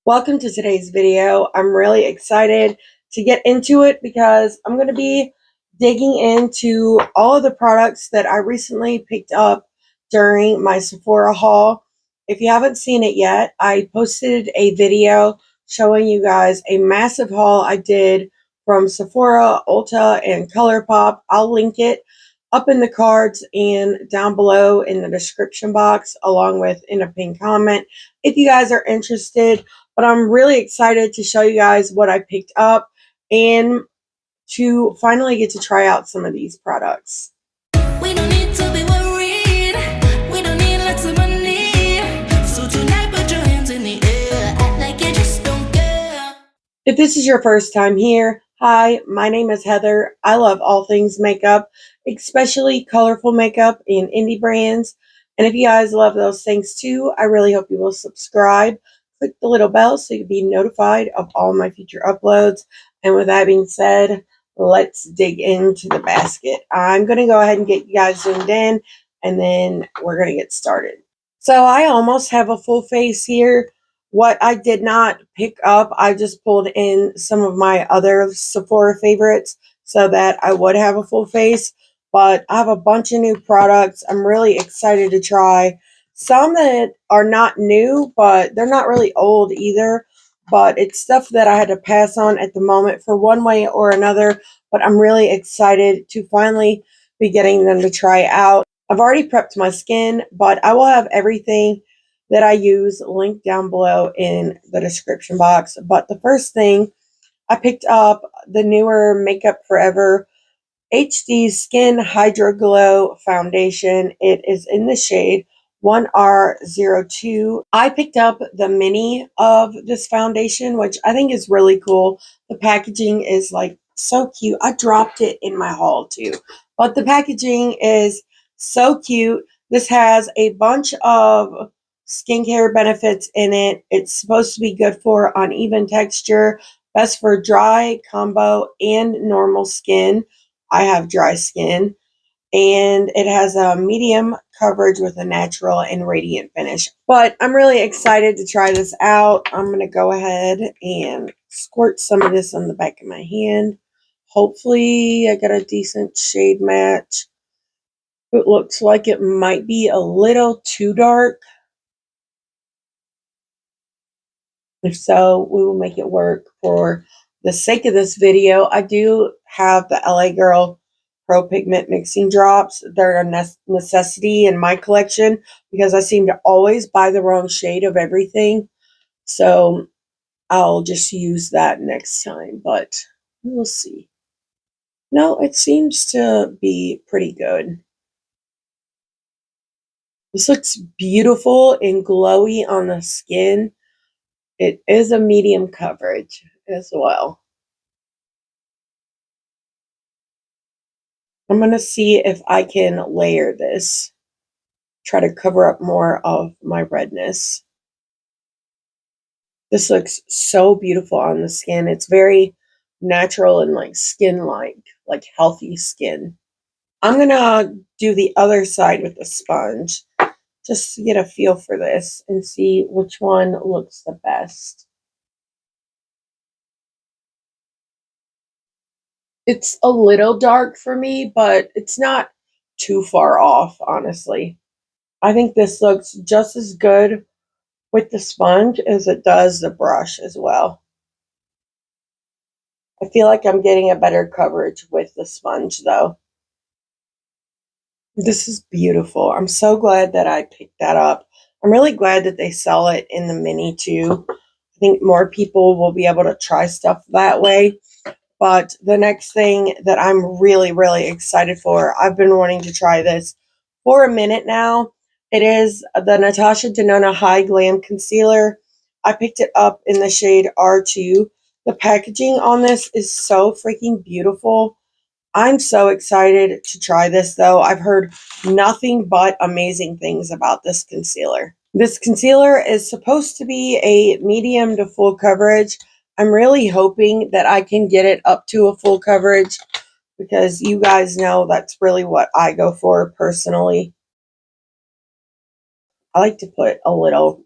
Welcome to today's video. I'm really excited to get into it because I'm going to be digging into all of the products that I recently picked up during my Sephora haul. If you haven't seen it yet, I posted a video showing you guys a massive haul I did from Sephora, Ulta, and ColourPop. I'll link it up in the cards and down below in the description box, along with in a pinned comment if you guys are interested. But I'm really excited to show you guys what I picked up and to finally get to try out some of these products. We don't need to be worried. We don't need lots of money. So tonight put your hands in the air. Act like you just don't care. If this is your first time here, hi, my name is Heather. I love all things makeup, especially colorful makeup and indie brands. And if you guys love those things too, I really hope you will subscribe. Click the little bell so you can be notified of all my future uploads. And with that being said, let's dig into the basket. I'm going to go ahead and get you guys zoomed in, and then we're going to get started. So I almost have a full face here. What I did not pick up, I just pulled in some of my other Sephora favorites so that I would have a full face. But I have a bunch of new products I'm really excited to try. Some that are not new, but they're not really old either. But it's stuff that I had to pass on at the moment for one way or another. But I'm really excited to finally be getting them to try out. I've already prepped my skin, but I will have everything that I use linked down below in the description box. But the first thing, I picked up the newer Makeup Forever HD Skin Hydra Glow Foundation. It is in the shade 1R02. I picked up the mini of this foundation, which I think is really cool. The packaging is like so cute. I dropped it in my haul too, but the packaging is so cute. This has a bunch of skincare benefits in it. It's supposed to be good for uneven texture, best for dry, combo, and normal skin. I have dry skin, and it has a medium coverage with a natural and radiant finish. But I'm really excited to try this out. I'm going to go ahead and squirt some of this on the back of my hand. Hopefully I get a decent shade match. It looks like it might be a little too dark. If so, we will make it work for the sake of this video. I do have the LA Girl Pro Pigment Mixing Drops. They're a necessity in my collection because I seem to always buy the wrong shade of everything. So I'll just use that next time, but we'll see. No, it seems to be pretty good. This looks beautiful and glowy on the skin. It is a medium coverage as well. I'm going to see if I can layer this. Try to cover up more of my redness. This looks so beautiful on the skin. It's very natural and like skin-like, like healthy skin. I'm going to do the other side with the sponge just to get a feel for this and see which one looks the best. It's a little dark for me, but it's not too far off, honestly. I think this looks just as good with the sponge as it does the brush as well. I feel like I'm getting a better coverage with the sponge though. This is beautiful. I'm so glad that I picked that up. I'm really glad that they sell it in the mini too. I think more people will be able to try stuff that way. But the next thing that I'm really, really excited for, I've been wanting to try this for a minute now. It is the NATASHA DENONA HYGLAM Concealer. I picked it up in the shade R2. The packaging on this is so freaking beautiful. I'm so excited to try this though. I've heard nothing but amazing things about this concealer. This concealer is supposed to be a medium to full coverage. I'm really hoping that I can get it up to a full coverage because you guys know that's really what I go for personally. I like to put a little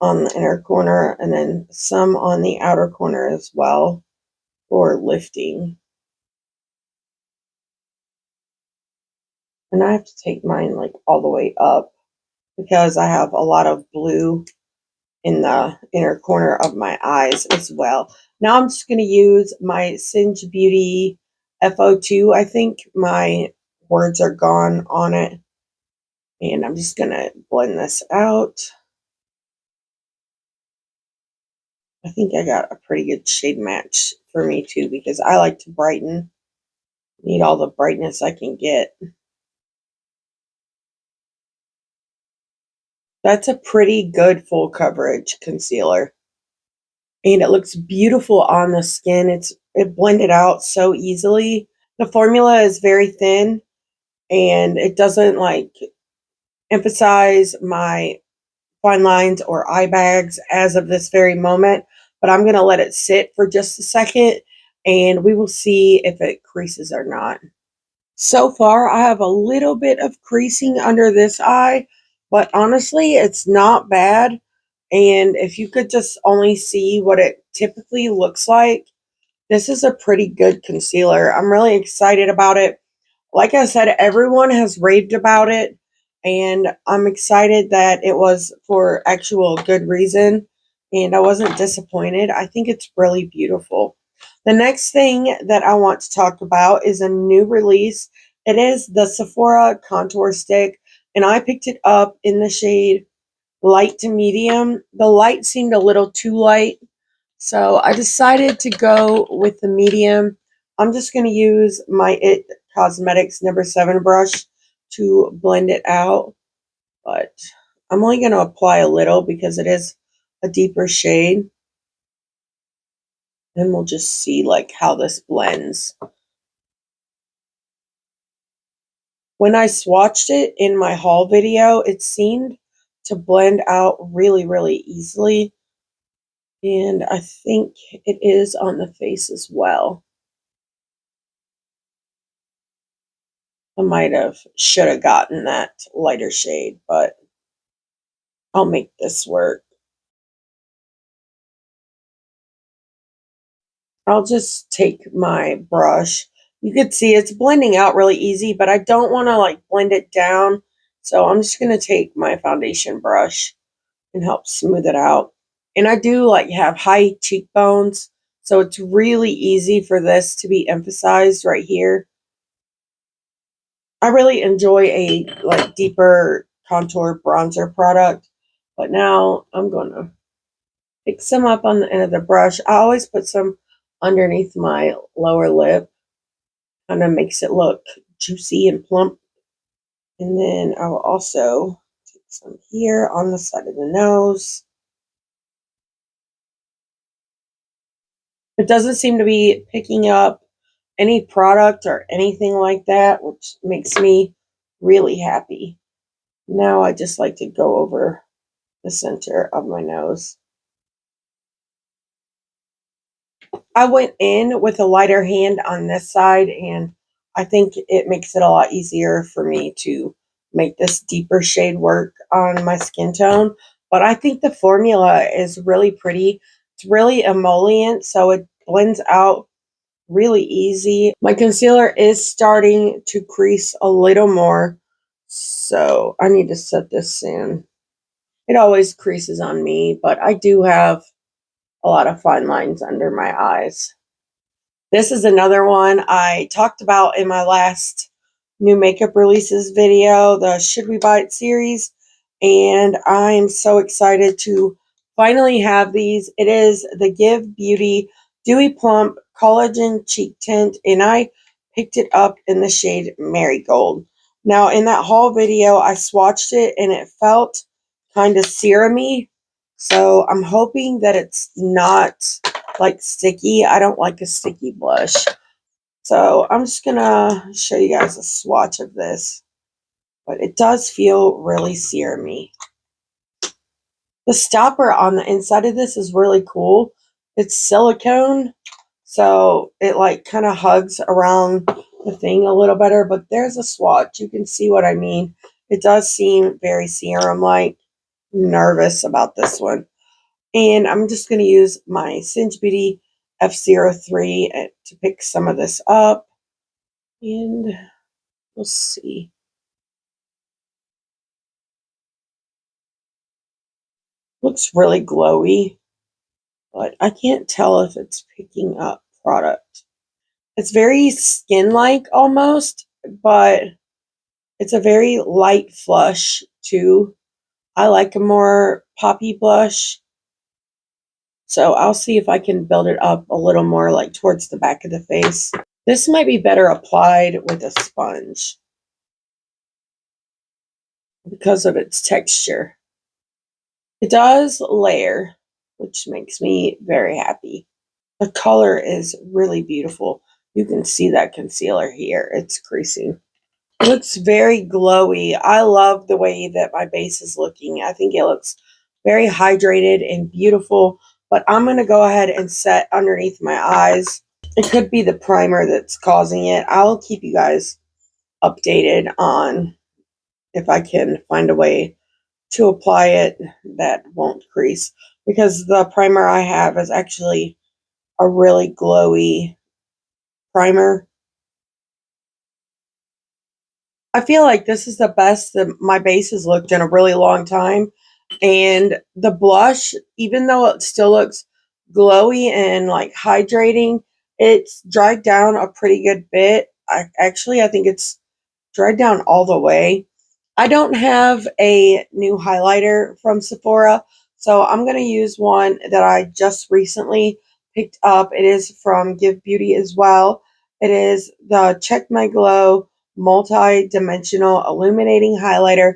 on the inner corner and then some on the outer corner as well for lifting. And I have to take mine like all the way up because I have a lot of blue in the inner corner of my eyes as well. Now I'm just going to use my Singe Beauty FO2. I think my words are gone on it. And I'm just going to blend this out. I think I got a pretty good shade match for me too because I like to brighten. Need all the brightness I can get. That's a pretty good full coverage concealer. And it looks beautiful on the skin. It blended out so easily. The formula is very thin and it doesn't like emphasize my fine lines or eye bags as of this very moment, but I'm going to let it sit for just a second and we will see if it creases or not. So far, I have a little bit of creasing under this eye, but honestly, it's not bad. And if you could just only see what it typically looks like, this is a pretty good concealer. I'm really excited about it. Like I said, everyone has raved about it, and I'm excited that it was for actual good reason, and I wasn't disappointed. I think it's really beautiful. The next thing that I want to talk about is a new release. It is the Sephora Contour Stick, and I picked it up in the shade light to medium. The light seemed a little too light, so I decided to go with the medium. I'm just going to use my It Cosmetics number 7 brush to blend it out, but I'm only going to apply a little because it is a deeper shade. And we'll just see like how this blends. When I swatched it in my haul video, it seemed to blend out really, really easily. And I think it is on the face as well. I should have gotten that lighter shade, but I'll make this work. I'll just take my brush. You can see it's blending out really easy, but I don't want to like blend it down. So I'm just going to take my foundation brush and help smooth it out. And I do like have high cheekbones, so it's really easy for this to be emphasized right here. I really enjoy a like deeper contour bronzer product, but now I'm going to pick some up on the end of the brush. I always put some underneath my lower lip. Kind of makes it look juicy and plump. And then I will also take some here on the side of the nose. It doesn't seem to be picking up any product or anything like that, which makes me really happy. Now I just like to go over the center of my nose. I went in with a lighter hand on this side, and I think it makes it a lot easier for me to make this deeper shade work on my skin tone. But I think the formula is really pretty. It's really emollient, so it blends out really easy. My concealer is starting to crease a little more, so I need to set this in. It always creases on me, but I do have a lot of fine lines under my eyes. This is another one I talked about in my last new makeup releases video, the Should We Buy It series, and I'm so excited to finally have these. It is the Give Beauty Dewy Plump Collagen Cheek Tint, and I picked it up in the shade Marigold. Now, in that haul video, I swatched it, and it felt kind of serum-y, so I'm hoping that it's not like sticky. I don't like a sticky blush. So I'm just gonna show you guys a swatch of this. But it does feel really serum-y. The stopper on the inside of this is really cool. It's silicone, so it like kind of hugs around the thing a little better. But there's a swatch. You can see what I mean. It does seem very serum-like. I'm nervous about this one. And I'm just going to use my Singe Beauty F03 to pick some of this up. And we'll see. Looks really glowy, but I can't tell if it's picking up product. It's very skin-like almost, but it's a very light flush too. I like a more poppy blush. So I'll see if I can build it up a little more like towards the back of the face. This might be better applied with a sponge because of its texture. It does layer, which makes me very happy. The color is really beautiful. You can see that concealer here. It's creasing. It looks very glowy. I love the way that my base is looking. I think it looks very hydrated and beautiful. But I'm going to go ahead and set underneath my eyes. It could be the primer that's causing it. I'll keep you guys updated on if I can find a way to apply it that won't crease. Because the primer I have is actually a really glowy primer. I feel like this is the best that my base has looked in a really long time. And the blush, even though it still looks glowy and like hydrating, it's dried down a pretty good bit. I think it's dried down all the way. I don't have a new highlighter from Sephora, so I'm going to use one that I just recently picked up. It is from Give Beauty as well. It is the Check My Glow Multi-Dimensional Illuminating Highlighter,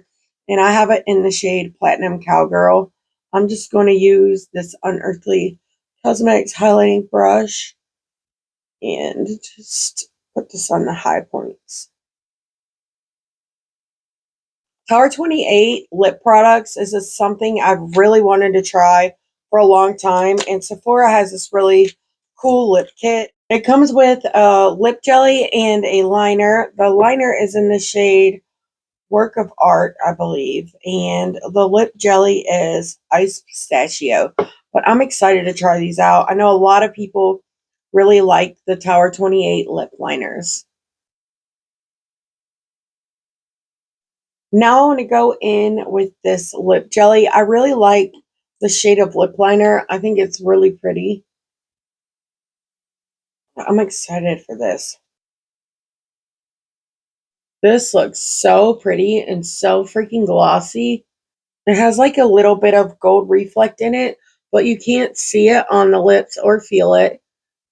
and I have it in the shade Platinum Cowgirl. I'm just going to use this Unearthly Cosmetics highlighting brush and just put this on the high points. Tower 28 lip products is just something I've really wanted to try for a long time, and Sephora has this really cool lip kit. It comes with a lip jelly and a liner. The liner is in the shade Work of Art, I believe, and the lip jelly is Ice Pistachio. But I'm excited to try these out. I know a lot of people really like the Tower 28 lip liners. Now I want to go in with this lip jelly. I really like the shade of lip liner. I think it's really pretty. I'm excited for this. This looks so pretty and so freaking glossy. It has like a little bit of gold reflect in it, but you can't see it on the lips or feel it.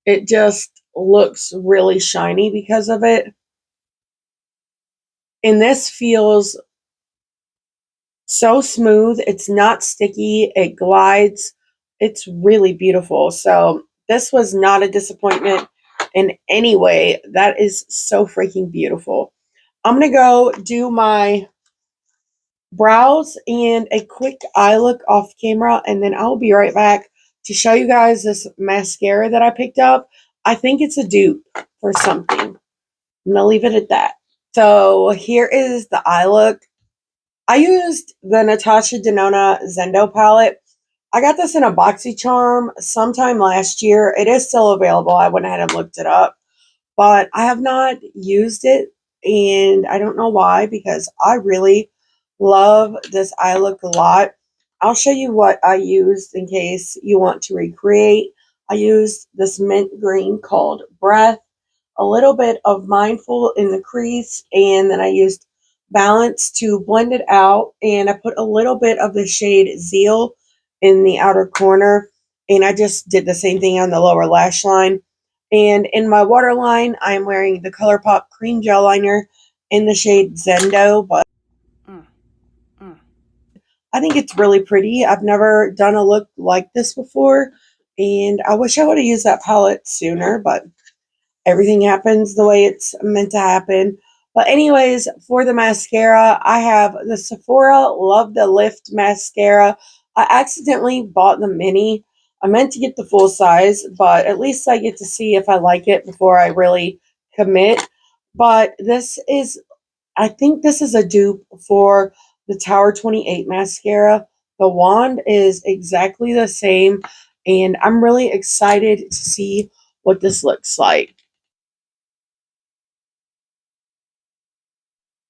It just looks really shiny because of it. And this feels so smooth. It's not sticky. It glides. It's really beautiful. So this was not a disappointment in any way. That is so freaking beautiful. I'm going to go do my brows and a quick eye look off camera, and then I'll be right back to show you guys this mascara that I picked up. I think it's a dupe for something. I'm going to leave it at that. So here is the eye look. I used the NATASHA DENONA ZENDO palette. I got this in a BoxyCharm sometime last year. It is still available. I went ahead and looked it up, but I have not used it, and I don't know why, because I really love this eye look a lot. I'll show you what I used in case you want to recreate. I used this mint green called Breath, a little bit of Mindful in the crease, and then I used Balance to blend it out, and I put a little bit of the shade Zeal in the outer corner, and I just did the same thing on the lower lash line. And in my waterline, I'm wearing the ColourPop cream gel liner in the shade Zendo, but I think it's really pretty. I've never done a look like this before, and I wish I would have used that palette sooner, but everything happens the way it's meant to happen. But anyways, for the mascara, I have the Sephora Love the Lift mascara. I accidentally bought the mini. I meant to get the full size, but at least I get to see if I like it before I really commit. But I think this is a dupe for the Tower 28 mascara. The wand is exactly the same, and I'm really excited to see what this looks like.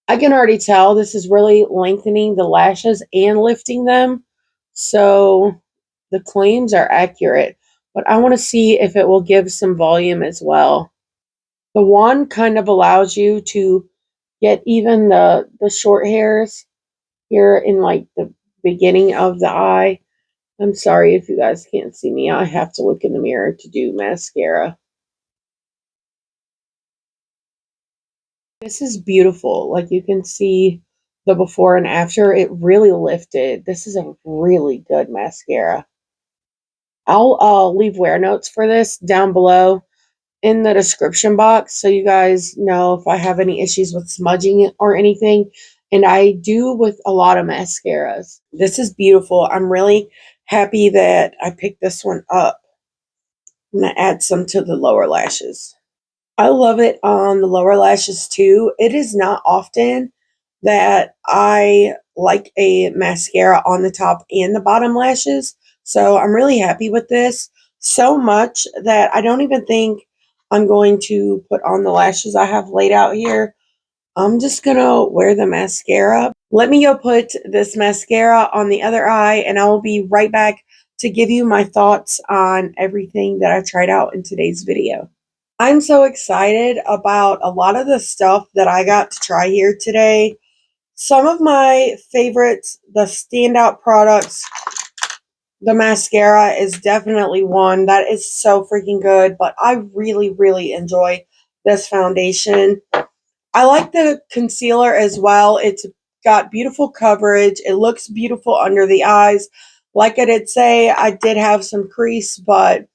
I can already tell this is really lengthening the lashes and lifting them. So the claims are accurate, but I want to see if it will give some volume as well. The wand kind of allows you to get even the short hairs here in like the beginning of the eye. I'm sorry if you guys can't see me. I have to look in the mirror to do mascara. This is beautiful. Like you can see the before and after. It really lifted. This is a really good mascara. I'll leave wear notes for this down below in the description box so you guys know if I have any issues with smudging it or anything. And I do with a lot of mascaras. This is beautiful. I'm really happy that I picked this one up. I'm going to add some to the lower lashes. I love it on the lower lashes too. It is not often that I like a mascara on the top and the bottom lashes. So I'm really happy with this. So much that I don't even think I'm going to put on the lashes I have laid out here. I'm just going to wear the mascara. Let me go put this mascara on the other eye and I will be right back to give you my thoughts on everything that I tried out in today's video. I'm so excited about a lot of the stuff that I got to try here today. Some of my favorites, the standout products, the mascara is definitely one that is so freaking good, but I really, really enjoy this foundation. I like the concealer as well. It's got beautiful coverage. It looks beautiful under the eyes. Like I did say, I did have some crease, but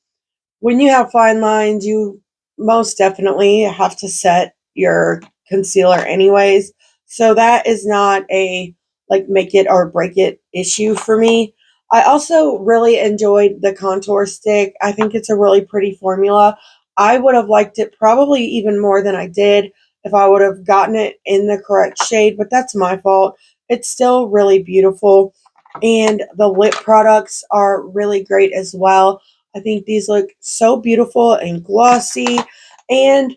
when you have fine lines, you most definitely have to set your concealer anyways. So that is not a like make it or break it issue for me. I also really enjoyed the contour stick. I think it's a really pretty formula. I would have liked it probably even more than I did if I would have gotten it in the correct shade, but that's my fault. It's still really beautiful. And the lip products are really great as well. I think these look so beautiful and glossy. And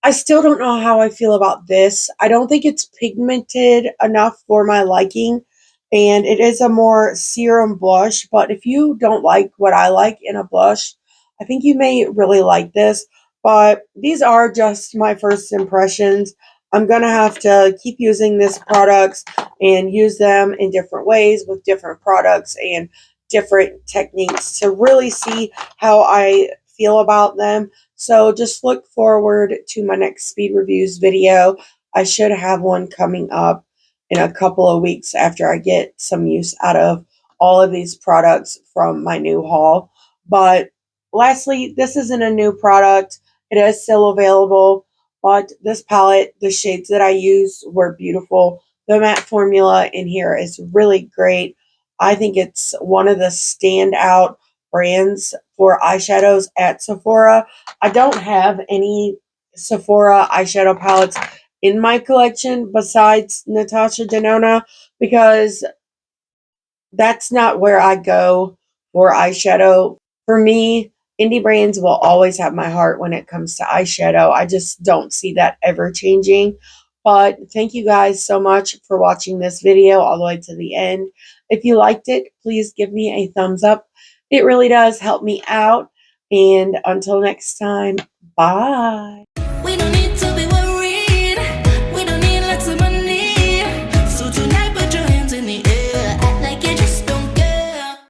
I still don't know how I feel about this. I don't think it's pigmented enough for my liking. And it is a more serum blush. But if you don't like what I like in a blush, I think you may really like this. But these are just my first impressions. I'm going to have to keep using this products and use them in different ways with different products and different techniques to really see how I feel about them. So just look forward to my next speed reviews video. I should have one coming up in a couple of weeks after I get some use out of all of these products from my new haul. But lastly, this isn't a new product. It is still available, but this palette, the shades that I used were beautiful. The matte formula in here is really great. I think it's one of the standout brands for eyeshadows at Sephora. I don't have any Sephora eyeshadow palettes in my collection besides NATASHA DENONA because that's not where I go for eyeshadow. For me, indie brands will always have my heart when it comes to eyeshadow. I just don't see that ever changing. But thank you guys so much for watching this video all the way to the end. If you liked it, please give me a thumbs up. It really does help me out. And until next time, bye. We don't need to be